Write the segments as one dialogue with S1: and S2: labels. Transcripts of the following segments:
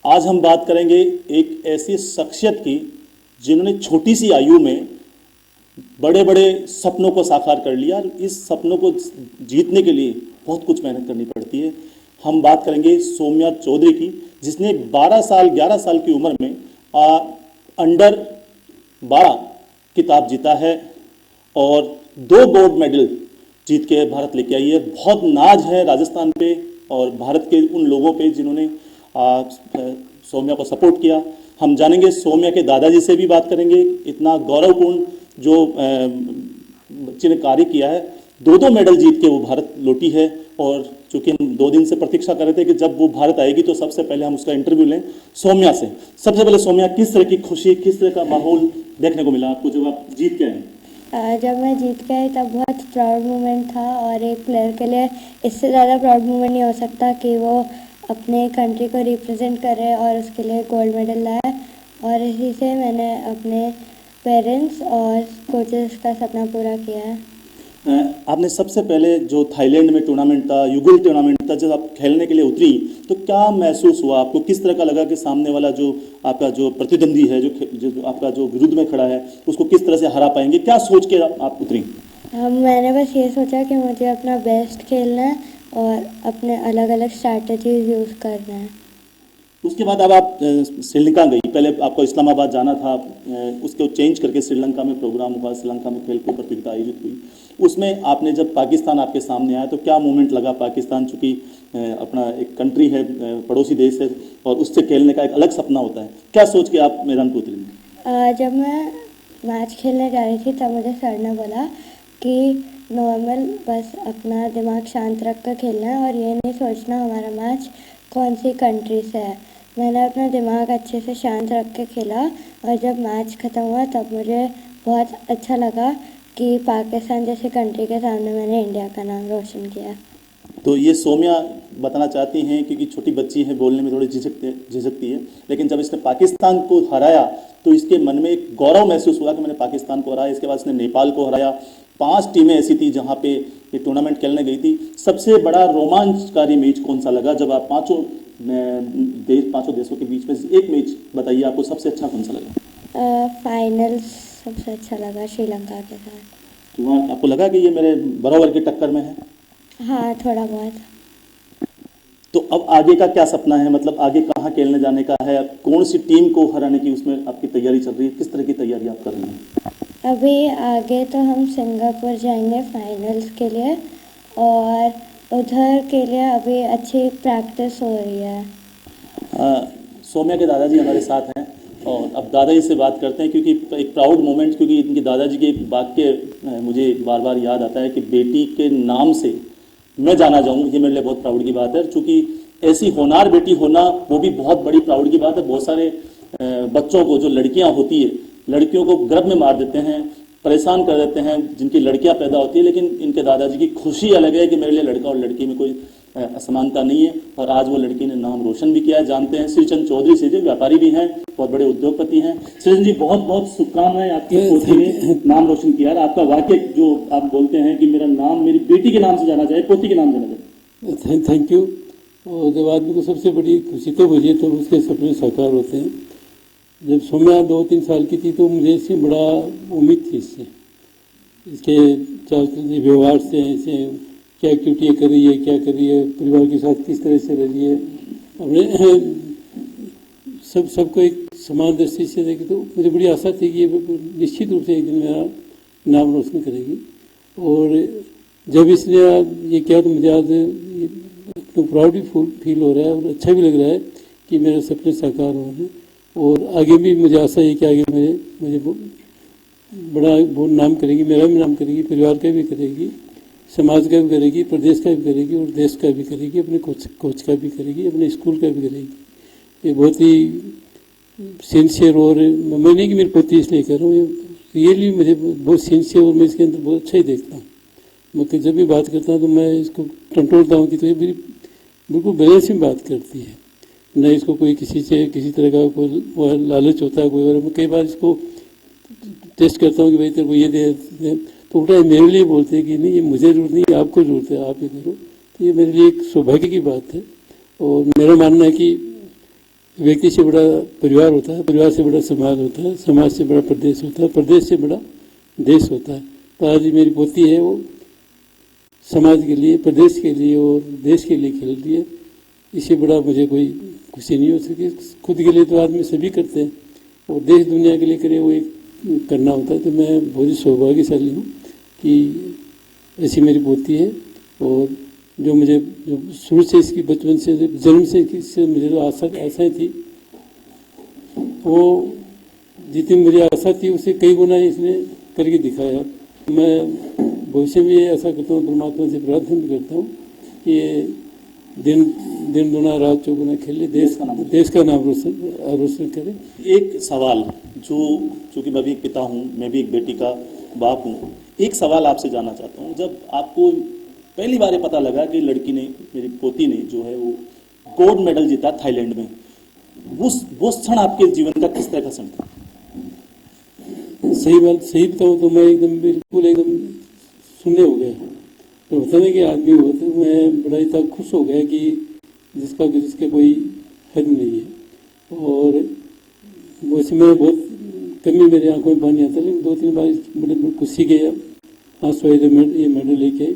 S1: आज हम बात करेंगे एक ऐसी शख्सियत की जिन्होंने छोटी सी आयु में बड़े बड़े सपनों को साकार कर लिया और इस सपनों को जीतने के लिए बहुत कुछ मेहनत करनी पड़ती है। हम बात करेंगे सौम्या चौधरी की, जिसने 11 साल की उम्र में अंडर 12 खिताब जीता है और 2 गोल्ड मेडल जीत के भारत लेके आई है। बहुत नाज है राजस्थान पे और भारत के उन लोगों पे जिन्होंने सौम्या को सपोर्ट किया। हम जानेंगे सौम्या के दादाजी से भी बात करेंगे। इतना गौरवपूर्ण जो बच्चे ने कार्य किया है, 2 मेडल जीत के वो भारत लौटी है। और चूंकि हम 2 दिन से प्रतीक्षा कर रहे थे कि जब वो भारत आएगी तो सबसे पहले हम उसका इंटरव्यू लें सौम्या से। सबसे पहले सौम्या, किस तरह की खुशी, किस तरह का माहौल देखने को मिला आपको जब आप जीत के आए?
S2: जब मैं जीत के आई तब बहुत प्राउड मोमेंट था और एक प्लेयर के लिए इससे ज़्यादा प्राउड मोमेंट नहीं हो सकता कि वो अपने कंट्री को रिप्रेजेंट करे और उसके लिए गोल्ड मेडल लाए। और इसी से मैंने अपने पेरेंट्स और कोचेस का सपना पूरा किया है।
S1: आपने सबसे पहले जो थाईलैंड में टूर्नामेंट था, युगल टूर्नामेंट था, जब आप खेलने के लिए उतरी तो क्या महसूस हुआ आपको? किस तरह का लगा कि सामने वाला जो आपका जो प्रतिद्वंदी है, जो आपका जो विरुद्ध में खड़ा है, उसको किस तरह से हरा पाएंगे? क्या सोच के आप उतरी?
S2: मैंने बस ये सोचा कि मुझे अपना बेस्ट खेलना है और अपने अलग अलग स्ट्रैटेजीज यूज़ करना है।
S1: उसके बाद अब आप श्रीलंका गई। पहले आपको इस्लामाबाद जाना था, उसको चेंज करके श्रीलंका में प्रोग्राम हुआ, श्रीलंका में खेल कूद प्रतियोगिता आयोजित हुई। उसमें आपने जब पाकिस्तान आपके सामने आया तो क्या मोमेंट लगा? पाकिस्तान चूँकि अपना एक कंट्री है, पड़ोसी देश है और उससे खेलने का एक अलग सपना होता है। क्या सोच के आप मैदान पर उतरी?
S2: जब मैं मैच खेलने जा रही थी तब मुझे सर ने बोला कि नॉर्मल बस अपना दिमाग शांत रख कर खेलना है और ये नहीं सोचना हमारा मैच कौन सी कंट्री से है। मैंने अपना दिमाग अच्छे से शांत रख के खेला और जब मैच ख़त्म हुआ तब मुझे बहुत अच्छा लगा कि पाकिस्तान जैसे कंट्री के सामने मैंने इंडिया का नाम रोशन किया।
S1: तो ये सौम्या बताना चाहती हैं, क्योंकि छोटी बच्ची है, बोलने में थोड़ी झिझकती है, लेकिन जब इसने पाकिस्तान को हराया तो इसके मन में एक गौरव महसूस हुआ कि मैंने पाकिस्तान को हराया। इसके बाद इसने नेपाल को हराया। 5 टीमें ऐसी थी जहाँ पे ये टूर्नामेंट खेलने गई थी। सबसे बड़ा रोमांचकारी मैच कौन सा लगा जब आप पाँचों देशों के बीच में एक मैच बताइए, आपको सबसे अच्छा कौन सा लगा?
S2: फाइनल्स सबसे अच्छा लगा श्रीलंका के साथ।
S1: तो वहाँ आपको लगा कि ये मेरे बराबर की टक्कर में है?
S2: हाँ, थोड़ा बहुत।
S1: तो अब आगे का क्या सपना है? मतलब आगे कहाँ खेलने जाने का है? कौन सी टीम को हराने की उसमें आपकी तैयारी चल रही है? किस तरह की तैयारी आप कर रहे हैं?
S2: अभी आगे तो हम सिंगापुर जाएंगे फाइनल्स के लिए और उधर के लिए अभी अच्छी प्रैक्टिस हो रही है।
S1: सौम्या के दादाजी हमारे साथ हैं और अब दादाजी से बात करते हैं, क्योंकि एक प्राउड मोमेंट, क्योंकि इनके दादाजी के एक वाक्य मुझे बार बार याद आता है कि बेटी के नाम से मैं जाना जाऊँ, ये मेरे लिए बहुत प्राउड की बात है। चूँकि ऐसी होनहार बेटी होना वो भी बहुत बड़ी प्राउड की बात है। बहुत सारे बच्चों को, जो लड़कियाँ होती है, लड़कियों को गर्भ में मार देते हैं, परेशान कर देते हैं जिनकी लड़कियां पैदा होती है, लेकिन इनके दादाजी की खुशी अलग है कि मेरे लिए लड़का और लड़की में कोई असमानता नहीं है। और आज वो लड़की ने नाम रोशन भी किया है। जानते हैं श्रीचंद चौधरी से, जो व्यापारी भी हैं, बहुत बड़े उद्योगपति हैं। श्रीचंद जी, बहुत बहुत शुभकामनाएं, आपकी पोती ने नाम रोशन किया है। आपका वाक्य जो आप बोलते हैं कि मेरा नाम मेरी बेटी के नाम से जाना जाए, पोती के नाम जाना जाए।
S3: Thank you. और जब आदमी को सबसे बड़ी खुशी तो मुझे तो उसके सपने साकार होते हैं। जब सौम्या 2-3 साल की थी तो मुझे इससे बड़ा उम्मीद थी, इसके व्यवहार से, ऐसे क्या एक्टिविटी कर रही है, क्या कर रही है, परिवार के साथ किस तरह से रह रही है, अपने सबको एक समान दृष्टि से देखे, तो मुझे बड़ी आशा थी कि ये निश्चित रूप से एक दिन मेरा नाम रोशन करेगी। और जब इसने ये किया तो मुझे आज तो प्राउड भी फील हो रहा है और अच्छा भी लग रहा है कि मेरे सपने साकार हो रहे हैं। और आगे भी मुझे आशा है कि आगे मुझे बड़ा बहुत नाम करेगी, मेरा भी नाम करेगी, परिवार का भी करेगी, समाज का भी करेगी, प्रदेश का भी करेगी और देश का भी करेगी, अपने कोच का भी करेगी, अपने स्कूल का भी करेगी। ये बहुत ही सिंसियर, और मैं नहीं कि मेरी पोती इसलिए कर रहा हूँ, रियली मुझे बहुत सिंसियर और मैं इसके अंदर बहुत अच्छा ही देखता हूँ। मैं जब भी बात करता हूँ तो मैं इसको टंटोलता हूँ कि तो ये मेरी बिल्कुल बैलेंस में बात करती है, न इसको कोई किसी से किसी तरह का कोई लालच होता है कोई। और मैं कई बार इसको टेस्ट करता हूँ कि भाई तेरे को ये दे, तो उल्टा मेरे लिए बोलते हैं कि नहीं, ये मुझे जरूरत नहीं, आपको जरूरत है, आप ये करो। तो ये मेरे लिए एक सौभाग्य की बात है। और मेरा मानना है कि व्यक्ति से बड़ा परिवार होता है, परिवार से बड़ा समाज होता है, समाज से बड़ा प्रदेश होता है, प्रदेश से बड़ा देश होता है। तो आज मेरी पोती है वो समाज के लिए, प्रदेश के लिए और देश के लिए खेल रही है। इससे बड़ा मुझे कोई खुशी नहीं हो सकती। खुद के लिए तो आदमी सभी करते हैं और देश दुनिया के लिए करे वो एक करना होता है। तो मैं बहुत ही सौभाग्यशाली हूँ कि ऐसी मेरी पोती है। और जो मुझे जो शुरू से इसकी बचपन से जन्म से इससे मुझे जो आशाएं थी, वो जितनी मुझे आशा थी उससे कई गुना इसने करके दिखाया। मैं भविष्य में ये ऐसा करता हूँ, परमात्मा से प्रार्थना भी करता हूँ कि ये दिन दुना रात चौगुना खेले, देश का नाम रोशन करे।
S1: एक सवाल चूंकि मैं भी एक पिता हूँ, मैं भी एक बेटी का बाप हूँ, एक सवाल आपसे जानना चाहता हूँ। जब आपको पहली बार ये पता लगा कि लड़की ने, मेरी पोती ने जो है वो गोल्ड मेडल जीता थाईलैंड में, वो क्षण आपके जीवन का किस तरह का क्षण था?
S3: सही बताऊँ तो मैं बिल्कुल एकदम शून्य हो गया। तो होता नहीं कि आदमी हो, तो मैं बड़ा ही तक खुश हो गया कि जिसके कोई हद नहीं है। और वैसे मैं बहुत कमी मेरी आंखों में पानी आता, लेकिन 2-3 बार बड़े खुशी के आंसू आए ये मेडल लेके।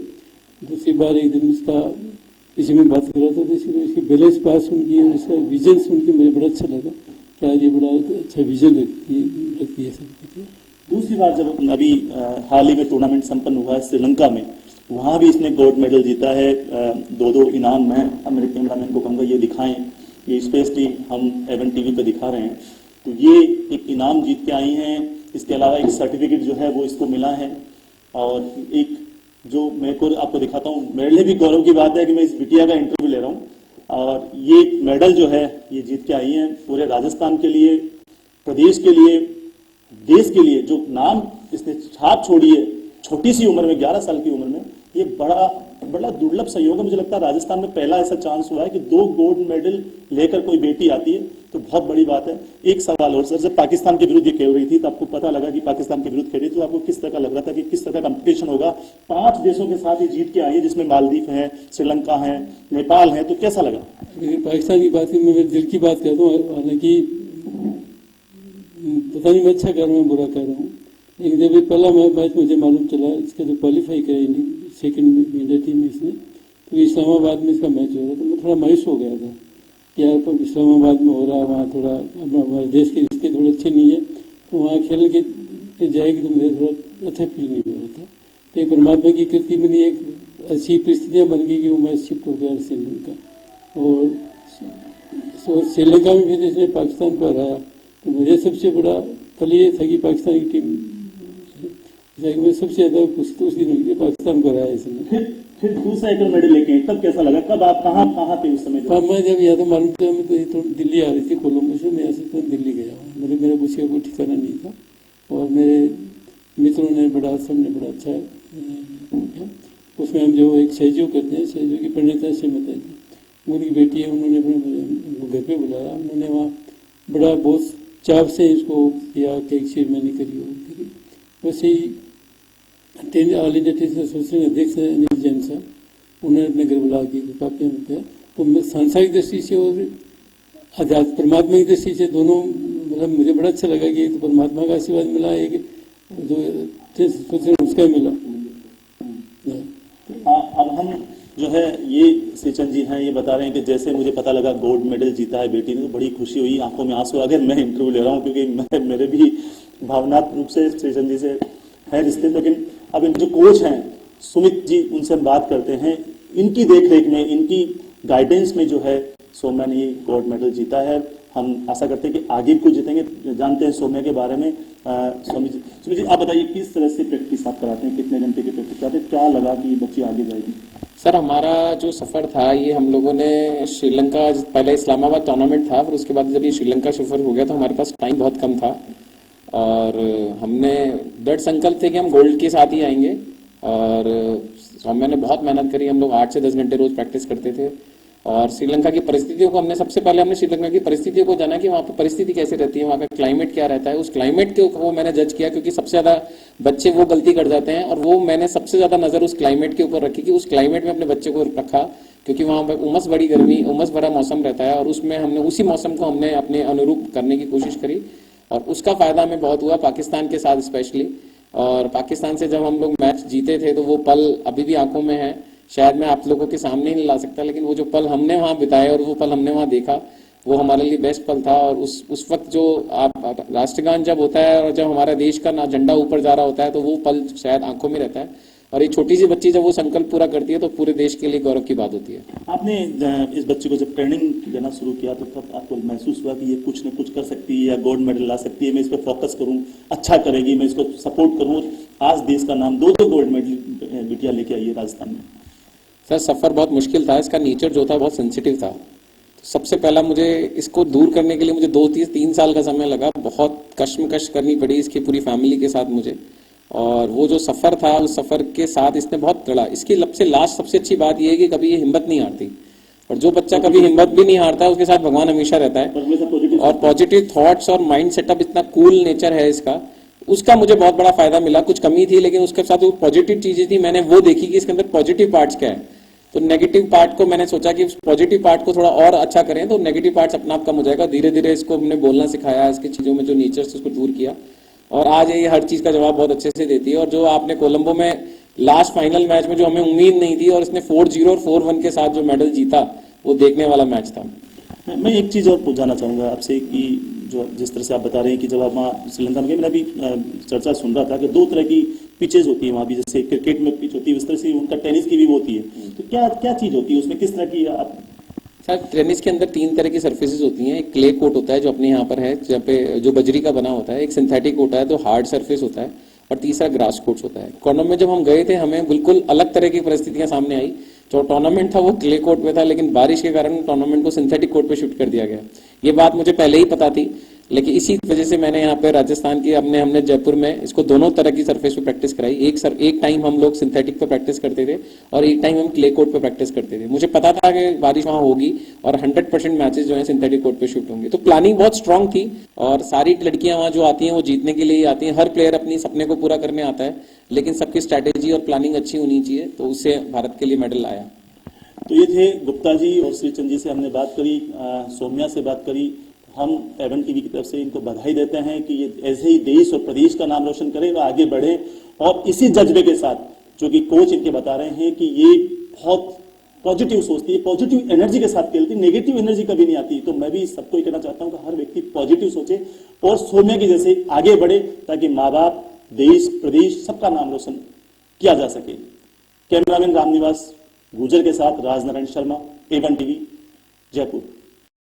S3: दूसरी बार एक दिन इसी में बात कर रहा था, तो इसकी बैलेंस पास सुन के और इसका विजन सुन के मुझे बड़ा अच्छा लगा कि आज ये बड़ा अच्छा विजन रखती है सब।
S1: दूसरी बार जब अभी हाल ही में टूर्नामेंट संपन्न हुआ है श्रीलंका में, वहाँ भी इसने गोल्ड मेडल जीता है। 2 इनाम मैं अब मेरे कैमरामैन को कहूँगा ये दिखाएं, ये स्पेशली हम एवन टीवी पे दिखा रहे हैं। तो ये एक इनाम जीत के आई हैं। इसके अलावा एक सर्टिफिकेट जो है वो इसको मिला है। और एक जो मैं को आपको दिखाता हूँ, मेरे लिए भी गौरव की बात है कि मैं इस बिटिया का इंटरव्यू ले रहा हूँ। और ये मेडल जो है ये जीत के आई हैं पूरे राजस्थान के लिए, प्रदेश के लिए, देश के लिए। जो नाम इसने छाप छोड़ी है छोटी सी उम्र में, 11 साल की उम्र में, ये बड़ा दुर्लभ सहयोग है। मुझे लगता है राजस्थान में पहला ऐसा चांस हुआ है कि 2 गोल्ड मेडल लेकर कोई बेटी आती है, तो बहुत बड़ी बात है। एक सवाल और सर, जब पाकिस्तान के विरुद्ध ये खेल रही थी तो आपको पता लगा कि पाकिस्तान के विरुद्ध खेली, तो आपको किस तरह का लग रहा था कि किस तरह का कंपटीशन होगा? 5 देशों के साथ ये जीत के आई है, जिसमें मालदीव है, श्रीलंका है, नेपाल है, तो कैसा लगा?
S3: पाकिस्तान की बात की मैं दिल की बात कहता हूँ, हालांकि पता नहीं मैं अच्छा कर रहा हूँ बुरा कर रहा हूँ, लेकिन जब पहला मैच मुझे मालूम चला इसका जो क्वालिफाई किया सेकंड इंडिया टीम में इसने, तो इस्लामाबाद में इसका मैच हो रहा था, मैं थोड़ा मायूस हो गया था कि यार पर इस्लामाबाद में हो रहा है, वहाँ थोड़ा हमारे देश के रिश्ते थोड़े अच्छे नहीं है, तो वहाँ खेल के जाएगी तो मुझे थोड़ा अच्छा फील नहीं हो रहा था। तो एक परमात्मा की कृति में एक अच्छी परिस्थितियाँ बन गई कि वो मैच शिफ्ट हो गया श्रीलंका। और श्रीलंका में भी जिसने पाकिस्तान को हराया, तो मुझे सबसे बड़ा फल ये था कि पाकिस्तान की टीम में सबसे ज्यादा खुशी तो उस दिन हुई पाकिस्तान को हराया इसने।
S1: फिर दूसरा एक मेडल लेके तब कैसा लगा? कब आप कहाँ थे उस समय?
S3: मैं जब यहाँ तो मालूम था, मैं तो दिल्ली आ रही थी कोलंबो से, मैं यहाँ से तो दिल्ली गया हूँ। मेरे कुछ का कोई ठिकाना नहीं था। और मेरे मित्रों ने सबने बड़ा अच्छा किया। उसमें हम जो एक सहयोग करते हैं, सहयोग की प्रणेता से बताई थी, उनकी बेटी है, उन्होंने अपने घर पे बुलाया, उन्होंने वहाँ बड़ा बहुत चाव से इसको किया, केक सेरेमनी करी। वैसे ही ऑल इंडिया टेनिस एसोसिएशन अध्यक्ष है अनिल जैन साहब, उन्होंने अपने घर बुला के काफी हम किया। तो मैं सांसारिक दृष्टि से और आध्यात्म परमात्मा की दृष्टि से दोनों, मतलब मुझे बड़ा अच्छा लगा कि तो परमात्मा का आशीर्वाद मिला, एक जो टेनिस उसका मिला।
S1: अब हम जो है ये श्रीचंद जी हैं, ये बता रहे हैं कि जैसे मुझे पता लगा गोल्ड मेडल जीता है बेटी ने, तो बड़ी खुशी हुई, आंखों में आंसू आ गए। मैं इंटरव्यू ले रहा हूँ क्योंकि मेरे भी भावनात्मक रूप से श्रीचंद जी से है रिश्ते। लेकिन अब जो कोच हैं सुमित जी, उनसे हम बात करते हैं। इनकी देखरेख में, इनकी गाइडेंस में जो है सौम्या ने ये गोल्ड मेडल जीता है। हम आशा करते हैं कि आगे भी कुछ जीतेंगे। जानते हैं सौम्या के बारे में। सुमित जी आप बताइए किस तरह से प्रैक्टिस आप कराते हैं, कितने घंटे की प्रैक्टिस कराते हैं, क्या लगा कि ये बच्ची आगे जाएगी?
S4: सर हमारा जो सफ़र था ये हम लोगों ने श्रीलंका, पहले इस्लामाबाद टूर्नामेंट था, फिर उसके बाद जब ये श्रीलंका सफ़र हो गया तो हमारे पास टाइम बहुत कम था और हमने दृढ़ संकल्प थे कि हम गोल्ड के साथ ही आएंगे। और सौम्या ने बहुत मेहनत करी, हम लोग 8 से 10 घंटे रोज प्रैक्टिस करते थे। और श्रीलंका की परिस्थितियों को सबसे पहले श्रीलंका की परिस्थितियों को जाना कि वहाँ पर परिस्थिति कैसे रहती है, वहाँ का क्लाइमेट क्या रहता है। उस क्लाइमेट को मैंने जज किया, क्योंकि सबसे ज़्यादा बच्चे वो गलती कर जाते हैं, और वो मैंने सबसे ज़्यादा नज़र उस क्लाइमेट के ऊपर रखी कि उस क्लाइमेट में अपने बच्चे को रखा क्योंकि वहाँ पर उमस बड़ी गर्मी, उमस भरा मौसम रहता है, और उसमें हमने उसी मौसम को हमने अपने अनुरूप करने की कोशिश करी, और उसका फायदा हमें बहुत हुआ पाकिस्तान के साथ स्पेशली। और पाकिस्तान से जब हम लोग मैच जीते थे तो वो पल अभी भी आंखों में है, शायद मैं आप लोगों के सामने ही नहीं ला सकता, लेकिन वो जो पल हमने वहाँ बिताए और वो पल हमने वहाँ देखा, वो हमारे लिए बेस्ट पल था। और उस वक्त जो आप राष्ट्रगान जब होता है और जब हमारा देश का झंडा ऊपर जा रहा होता है, तो वो पल शायद आंखों में रहता है, और एक छोटी सी बच्ची जब वो संकल्प पूरा करती है तो पूरे देश के लिए गौरव की बात होती है।
S1: आपने इस बच्चे को जब ट्रेनिंग देना शुरू किया तो तब आपको महसूस हुआ कि ये कुछ न कुछ कर सकती है या गोल्ड मेडल ला सकती है, मैं इस पर फोकस करूं, अच्छा करेगी, मैं इसको सपोर्ट करूं, आज देश का नाम दो गोल्ड मेडल बिटिया लेके आई है राजस्थान में?
S4: सर सफ़र बहुत मुश्किल था, इसका नेचर जो था बहुत सेंसिटिव था। तो सबसे पहला मुझे इसको दूर करने के लिए मुझे 2-3 साल का समय लगा, बहुत कश्मकश करनी पड़ी इसकी पूरी फैमिली के साथ मुझे। और वो जो सफ़र था, उस सफ़र के साथ इसने बहुत लड़ा। इसकी सबसे अच्छी बात यह है कि कभी ये हिम्मत नहीं हारती, और जो बच्चा कभी हिम्मत भी नहीं हारता उसके साथ भगवान हमेशा रहता है। और पॉजिटिव थॉट्स और माइंड सेटअप, इतना कूल नेचर है इसका, उसका मुझे बहुत बड़ा फायदा मिला। कुछ कमी थी लेकिन उसके साथ वो पॉजिटिव चीजें थी, मैंने वो देखी कि इसके अंदर पॉजिटिव पार्ट्स क्या है। तो नेगेटिव पार्ट को मैंने सोचा कि पॉजिटिव पार्ट को थोड़ा और अच्छा करें तो नेगेटिव पार्ट्स अपना आप कम हो जाएगा। धीरे धीरे इसको हमने बोलना सिखाया, इसकी चीजों में जो नेचर से उसको दूर किया, और आज ये हर चीज का जवाब बहुत अच्छे से देती है। और जो आपने कोलंबो में लास्ट फाइनल मैच में जो हमें उम्मीद नहीं थी, और इसने 4-0 और 4-1 के साथ जो मेडल जीता, वो देखने वाला मैच था।
S1: मैं एक चीज़ और पूछना चाहूँगा आपसे कि जो जिस तरह से आप बता रहे हैं कि जब आप वहाँ श्रीलंका में गए, मैंने अभी चर्चा सुन रहा था कि 2 तरह की पिचेज होती है वहाँ भी, जैसे क्रिकेट में पिच होती है उस तरह से उनका टेनिस की भी होती है, तो क्या क्या चीज़ होती है उसमें, किस तरह की आप?
S4: सर टेनिस के अंदर 3 तरह की सर्फेसेस होती हैं। एक क्ले कोर्ट होता है जो अपने यहाँ पर है, जहाँ पे जो बजरी का बना होता है, एक सिंथेटिक होता है जो हार्ड सर्फेस होता है, और तीसरा ग्रास कोर्ट्स होता है। टूर्नामेंट में जब हम गए थे हमें बिल्कुल अलग तरह की परिस्थितियां सामने आई। जो टूर्नामेंट था वो क्ले कोर्ट पे था, लेकिन बारिश के कारण टूर्नामेंट को सिंथेटिक कोर्ट पे शिफ्ट कर दिया गया। ये बात मुझे पहले ही पता थी, लेकिन इसी वजह से मैंने यहाँ पे राजस्थान की हमने जयपुर में इसको दोनों तरह की सरफेस पे प्रैक्टिस कराई। एक टाइम हम लोग सिंथेटिक पे प्रैक्टिस करते थे और एक टाइम हम क्ले कोर्ट पे प्रैक्टिस करते थे। मुझे पता था कि बारिश वहाँ होगी और 100% मैचेस जो है सिंथेटिक कोर्ट पे शिफ्ट होंगे। तो प्लानिंग बहुत स्ट्रांग थी, और सारी लड़कियां वहाँ जो आती हैं वो जीतने के लिए ही आती हैं। हर प्लेयर अपनी सपने को पूरा करने आता है, लेकिन सबकी स्ट्रैटेजी और प्लानिंग अच्छी होनी चाहिए, तो उससे भारत के लिए मेडल आया।
S1: तो ये थे गुप्ता जी और श्रीचंद जी से हमने बात करी, सौम्या से बात करी। हम एवन टीवी की तरफ से इनको बधाई देते हैं कि ये ऐसे ही देश और प्रदेश का नाम रोशन करें और आगे बढ़े, और इसी जज्बे के साथ जो कि कोच इनके बता रहे हैं कि ये बहुत पॉजिटिव सोचती है, पॉजिटिव एनर्जी के साथ खेलती है, नेगेटिव एनर्जी कभी नहीं आती। तो मैं भी सबको ये कहना चाहता हूँ कि हर व्यक्ति पॉजिटिव सोचे और सौम्या की जैसे आगे बढ़े, ताकि माँ बाप, देश, प्रदेश सबका नाम रोशन किया जा सके। कैमरामैन रामनिवास गुजर के साथ राजनारायण शर्मा, एवन टीवी, जयपुर।